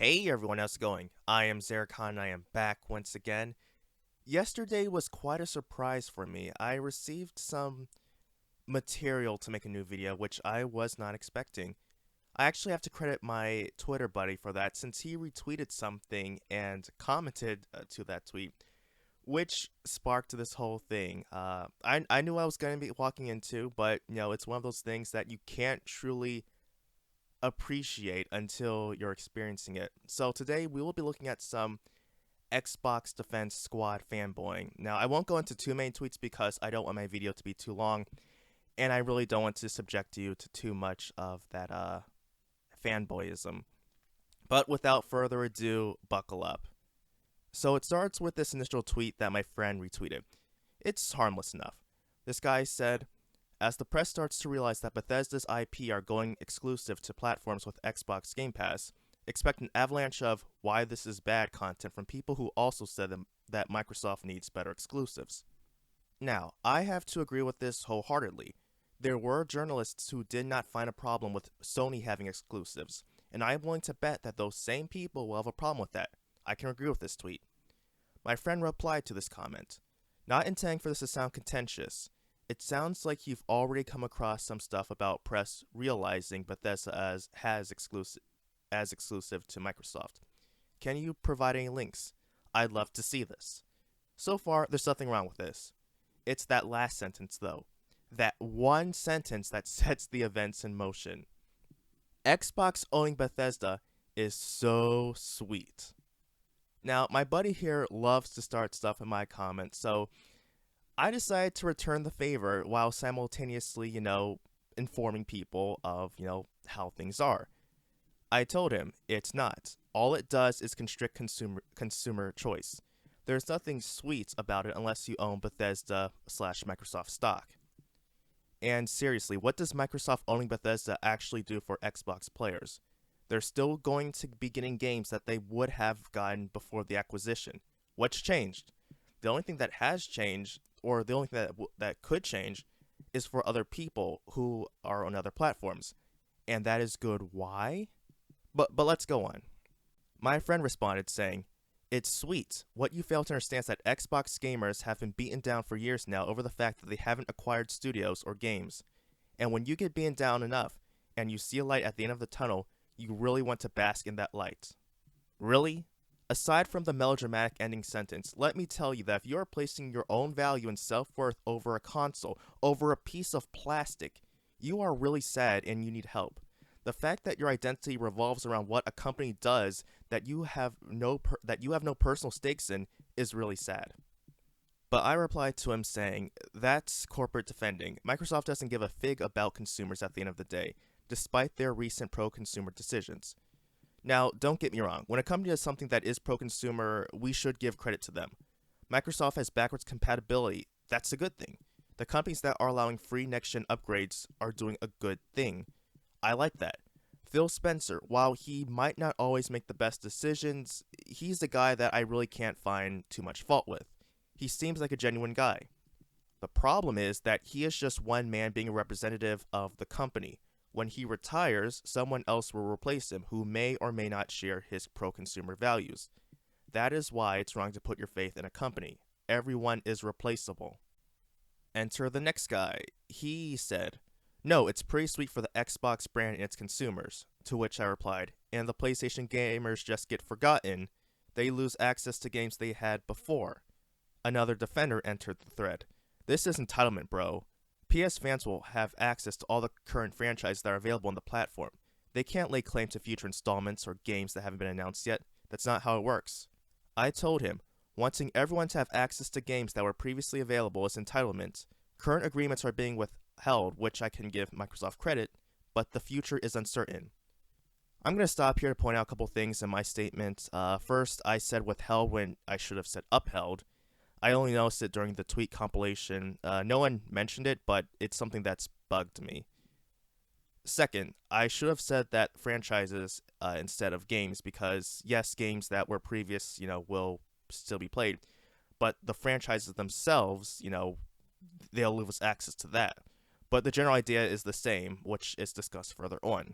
Hey everyone, how's it going? I am Zeracon and I am back once again. Yesterday was quite a surprise for me. I received some material to make a new video, which I was not expecting. I actually have to credit my Twitter buddy for that since he retweeted something and commented to that tweet, which sparked this whole thing. I knew I was going to be walking into, but it's one of those things that you can't truly appreciate until you're experiencing it. So today we will be looking at some Xbox Defense Squad fanboying. Now, I won't go into too many tweets because I don't want my video to be too long, and I really don't want to subject you to too much of that fanboyism. But without further ado, buckle up. So it starts with this initial tweet that my friend retweeted. It's harmless enough. This guy said, as the press starts to realize that Bethesda's IP are going exclusive to platforms with Xbox Game Pass, expect an avalanche of why this is bad content from people who also said that Microsoft needs better exclusives. Now, I have to agree with this wholeheartedly. There were journalists who did not find a problem with Sony having exclusives, and I am willing to bet that those same people will have a problem with that. I can agree with this tweet. My friend replied to this comment, not intending for this to sound contentious. It sounds like you've already come across some stuff about press realizing Bethesda as exclusive to Microsoft. Can you provide any links? I'd love to see this. So far, there's nothing wrong with this. It's that last sentence, though. That one sentence that sets the events in motion. Xbox owning Bethesda is so sweet. Now, my buddy here loves to start stuff in my comments, so I decided to return the favor while simultaneously, informing people of, how things are. I told him it's not. All it does is constrict consumer choice. There's nothing sweet about it unless you own Bethesda slash Microsoft stock. And seriously, what does Microsoft owning Bethesda actually do for Xbox players? They're still going to be getting games that they would have gotten before the acquisition. What's changed? The only thing that has changed, or the only thing that could change, is for other people who are on other platforms. And that is good. Why? But let's go on. My friend responded saying, it's sweet. What you fail to understand is that Xbox gamers have been beaten down for years now over the fact that they haven't acquired studios or games. And when you get beaten down enough, and you see a light at the end of the tunnel, you really want to bask in that light. Really? Aside from the melodramatic ending sentence, let me tell you that if you are placing your own value and self-worth over a console, over a piece of plastic, you are really sad and you need help. The fact that your identity revolves around what a company does that you have no personal stakes in is really sad. But I replied to him saying, that's corporate defending. Microsoft doesn't give a fig about consumers at the end of the day, despite their recent pro-consumer decisions. Now, don't get me wrong, when a company does something that is pro-consumer, we should give credit to them. Microsoft has backwards compatibility, that's a good thing. The companies that are allowing free next-gen upgrades are doing a good thing. I like that. Phil Spencer, while he might not always make the best decisions, he's the guy that I really can't find too much fault with. He seems like a genuine guy. The problem is that he is just one man being a representative of the company. When he retires, someone else will replace him who may or may not share his pro-consumer values. That is why it's wrong to put your faith in a company. Everyone is replaceable. Enter the next guy. He said, no, it's pretty sweet for the Xbox brand and its consumers. To which I replied, and the PlayStation gamers just get forgotten. They lose access to games they had before. Another defender entered the thread. This is entitlement, bro. PS fans will have access to all the current franchises that are available on the platform. They can't lay claim to future installments or games that haven't been announced yet. That's not how it works. I told him, wanting everyone to have access to games that were previously available is entitlement. Current agreements are being withheld, which I can give Microsoft credit, but the future is uncertain. I'm going to stop here to point out a couple things in my statement. First, I said withheld when I should have said upheld. I only noticed it during the tweet compilation. No one mentioned it, but it's something that's bugged me. Second, I should have said that franchises instead of games because, yes, games that were previous, will still be played, but the franchises themselves, they'll lose access to that. But the general idea is the same, which is discussed further on.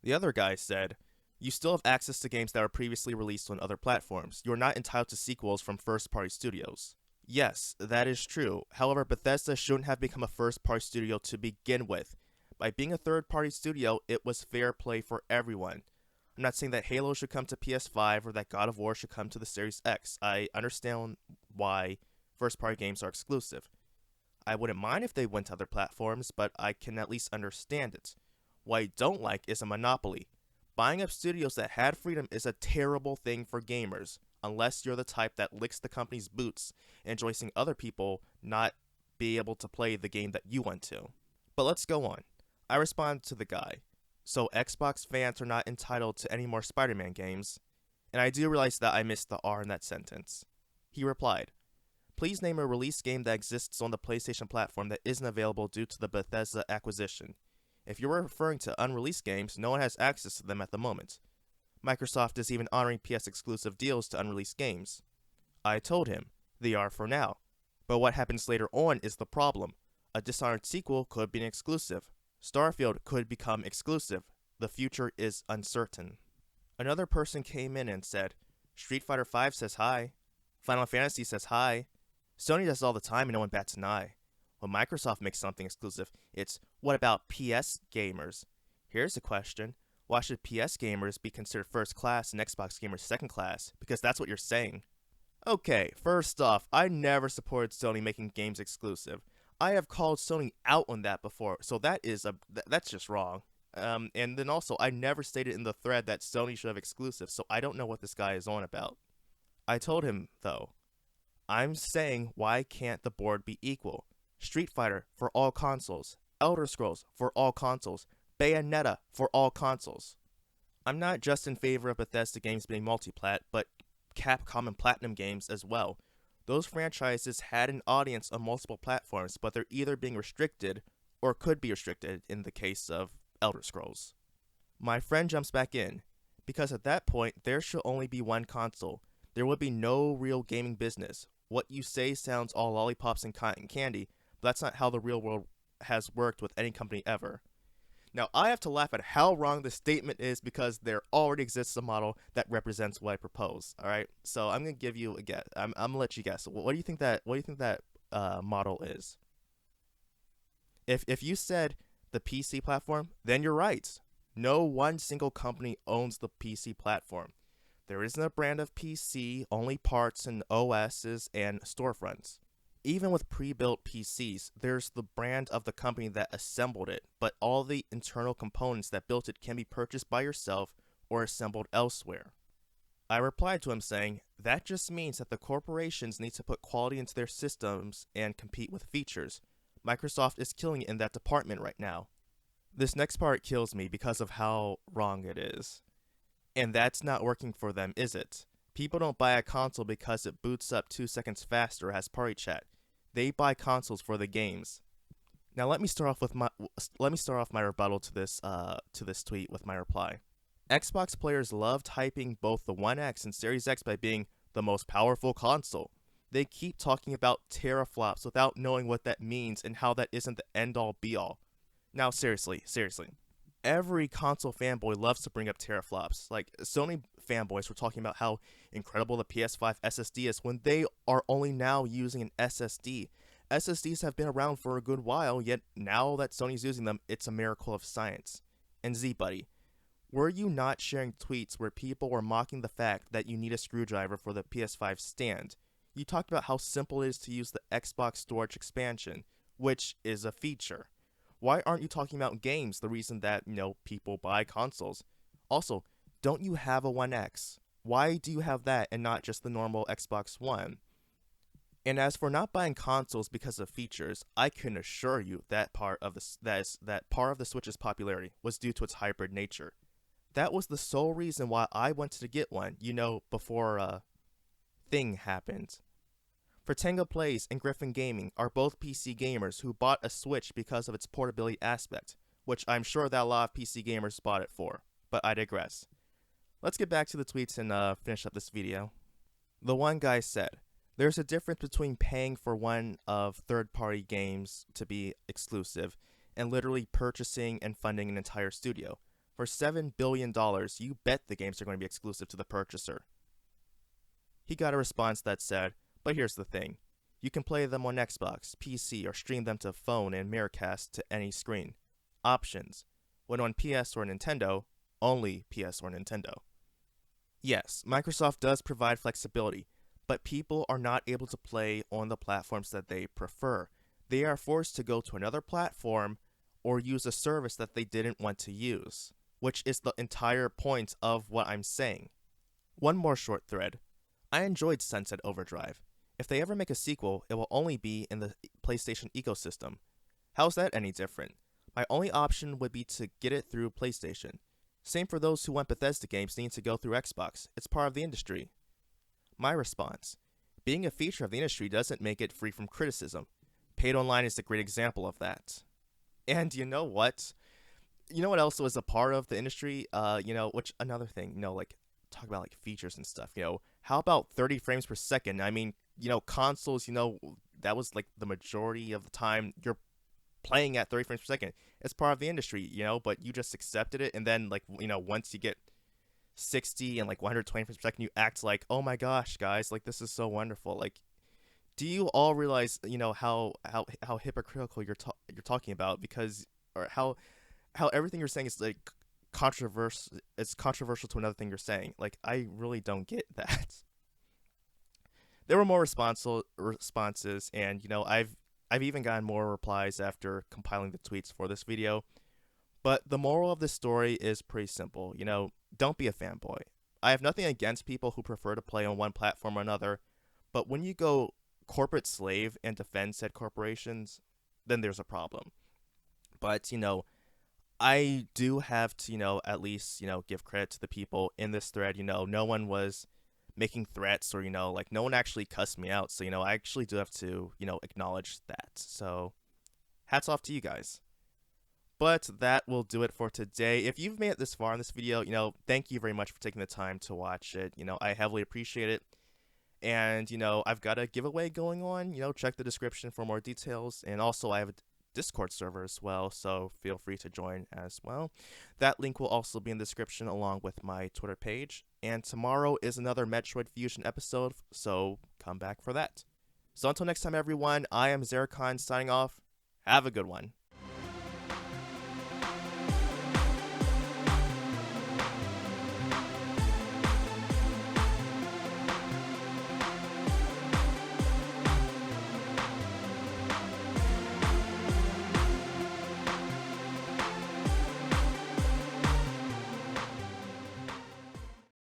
The other guy said, You still have access to games that were previously released on other platforms. You're not entitled to sequels from first-party studios. Yes, that is true. However, Bethesda shouldn't have become a first-party studio to begin with. By being a third-party studio, it was fair play for everyone. I'm not saying that Halo should come to PS5 or that God of War should come to the Series X. I understand why first-party games are exclusive. I wouldn't mind if they went to other platforms, but I can at least understand it. What I don't like is a monopoly. Buying up studios that had freedom is a terrible thing for gamers, unless you're the type that licks the company's boots and enjoys seeing other people not be able to play the game that you want to. But let's go on. I responded to the guy. So Xbox fans are not entitled to any more Spider-Man games, and I do realize that I missed the R in that sentence. He replied, please name a release game that exists on the PlayStation platform that isn't available due to the Bethesda acquisition. If you're referring to unreleased games, no one has access to them at the moment. Microsoft is even honoring PS exclusive deals to unreleased games. I told him, they are for now. But what happens later on is the problem. A Dishonored sequel could be an exclusive. Starfield could become exclusive. The future is uncertain. Another person came in and said, Street Fighter V says hi. Final Fantasy says hi. Sony does it all the time and no one bats an eye. When Microsoft makes something exclusive, it's, what about PS gamers? Here's a question. Why should PS gamers be considered first class and Xbox gamers second class? Because that's what you're saying. Okay, first off, I never supported Sony making games exclusive. I have called Sony out on that before, so that's just wrong. And then also, I never stated in the thread that Sony should have exclusive, so I don't know what this guy is on about. I told him, though, I'm saying why can't the board be equal? Street Fighter for all consoles, Elder Scrolls for all consoles, Bayonetta for all consoles. I'm not just in favor of Bethesda games being multi-plat, but Capcom and Platinum games as well. Those franchises had an audience on multiple platforms, but they're either being restricted or could be restricted in the case of Elder Scrolls. My friend jumps back in, because at that point there should only be one console. There would be no real gaming business. What you say sounds all lollipops and cotton candy, but that's not how the real world has worked with any company ever. Now, I have to laugh at how wrong this statement is because there already exists a model that represents what I propose. All right, so I'm gonna give you a guess. I'm gonna let you guess. What do you think that model is? If you said the PC platform, then you're right. No one single company owns the PC platform. There isn't a brand of PC, only parts and OSs and storefronts. Even with pre-built PCs, there's the brand of the company that assembled it, but all the internal components that built it can be purchased by yourself or assembled elsewhere. I replied to him saying, that just means that the corporations need to put quality into their systems and compete with features. Microsoft is killing it in that department right now. This next part kills me because of how wrong it is. And that's not working for them, is it? People don't buy a console because it boots up 2 seconds faster or has party chat. They buy consoles for the games. Now let me start off my rebuttal to this tweet with my reply. Xbox players love hyping both the One X and Series X by being the most powerful console. They keep talking about teraflops without knowing what that means and how that isn't the end-all be-all. Now seriously. Every console fanboy loves to bring up teraflops. Like, Sony fanboys were talking about how incredible the PS5 SSD is when they are only now using an SSD. SSDs have been around for a good while, yet now that Sony's using them, it's a miracle of science. And Z-Buddy, were you not sharing tweets where people were mocking the fact that you need a screwdriver for the PS5 stand? You talked about how simple it is to use the Xbox storage expansion, which is a feature. Why aren't you talking about games, the reason that, people buy consoles? Also, don't you have a One X? Why do you have that and not just the normal Xbox One? And as for not buying consoles because of features, I can assure you that part of the Switch's popularity was due to its hybrid nature. That was the sole reason why I wanted to get one, before thing happened. Fortenga Plays and Griffin Gaming are both PC gamers who bought a Switch because of its portability aspect, which I'm sure that a lot of PC gamers bought it for, but I digress. Let's get back to the tweets and finish up this video. The one guy said, there's a difference between paying for one of third-party games to be exclusive and literally purchasing and funding an entire studio. For $7 billion, you bet the games are going to be exclusive to the purchaser. He got a response that said, but here's the thing. You can play them on Xbox, PC, or stream them to phone and Miracast to any screen. Options. When on PS or Nintendo, only PS or Nintendo. Yes, Microsoft does provide flexibility, but people are not able to play on the platforms that they prefer. They are forced to go to another platform or use a service that they didn't want to use, which is the entire point of what I'm saying. One more short thread. I enjoyed Sunset Overdrive. If they ever make a sequel, it will only be in the PlayStation ecosystem. How's that any different? My only option would be to get it through PlayStation. Same for those who want Bethesda games needing to go through Xbox. It's part of the industry. My response. Being a feature of the industry doesn't make it free from criticism. Paid Online is a great example of that. And you know what? You know what else was a part of the industry? Which another thing, like talk about like features and stuff, how about 30 frames per second? I mean, consoles, that was like the majority of the time you're playing at 30 frames per second. It's part of the industry, but you just accepted it, and then like, once you get 60 and like 120 frames per second, you act like, oh my gosh, guys, like this is so wonderful. Like, do you all realize, how hypocritical you're talking about, because or how everything you're saying is like controversial. It's controversial to another thing you're saying. Like, I really don't get that. There were more responses, and I've even gotten more replies after compiling the tweets for this video. But the moral of this story is pretty simple. Don't be a fanboy. I have nothing against people who prefer to play on one platform or another, but when you go corporate slave and defend said corporations, then there's a problem. But, I do have to, at least, give credit to the people in this thread. No one was making threats, or, like no one actually cussed me out. So, I actually do have to, acknowledge that. So hats off to you guys. But that will do it for today. If you've made it this far in this video, thank you very much for taking the time to watch it. I heavily appreciate it. And, I've got a giveaway going on. Check the description for more details. And also, I have a Discord server as well, so feel free to join as well. That link will also be in the description along with my Twitter page. And tomorrow is another Metroid Fusion episode, so come back for that. So until next time, everyone, I am Zeracon signing off. Have a good one.